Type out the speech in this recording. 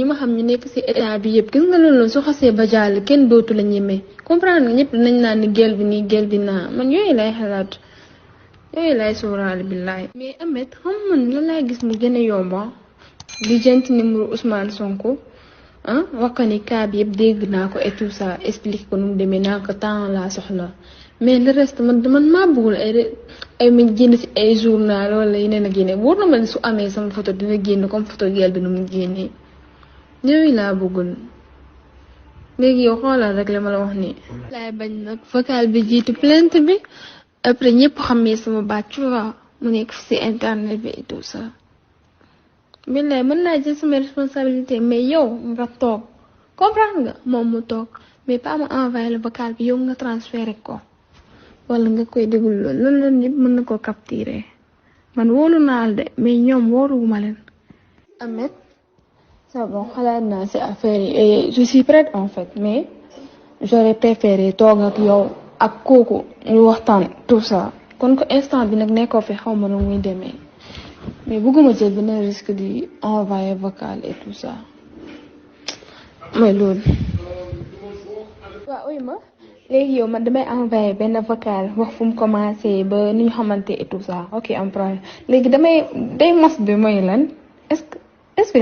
ma xam ñu nekk ci état bi yëpp gis nga loolu su xasee ba jàll kenn dootu la ñemee comprendre nga ñëpp dinañ naan ni gel bi nii gel bi naa man yooyu lay xalaat yooyu lay sóoraale billaay. mais Ameth xam man la laa gis mu gën a yomba di jënt numéro Ousmane Sonko wax ko ni cas bi yëpp dégg naa ko et tout ça explique ko nu mu demee naa ko temps laa soxla mais le reste man maa bëggul ay ma génn ci ay journal wala yeneen ak yeneen wóor na ma ne su amee sama photo dina génn comme photo gel bi nu mu génnee yooyu laa bëggul léegi yow xoolal rek la ma la wax nii. laay bañ nag vocal bi jiitu plainte bi après ñëpp xamee sama baat tu vois mu nekk ci internet bi et tout ça. billaay mën naa jël sama responsabilité mais yow nga toog comprendre nga moom mu toog mais pas ma envoyé le vocal bi yow nga transféré ko wala nga koy déglu loolu la nit mën na koo capturer man wóolu naal de mais ñoom wóoruwuma leen. Ameth c'est bon xalaat naa ci affaire yi je suis prête en fait mais j'aurais préféré toog ak yow ak kooku ñu waxtaan tout ça kon ko instant bi nag nekkoo fi xaw ma nu muy demee. mais bëgguma jël benn risque di envoyer vocal et tout ça mooy loolu. waaw oui ma léegi yow man damay envoyer benn vocal wax fu mu commencé ba ni ñu xamante et tout ça ok am problème léegi day mos bi mooy lan est-ce que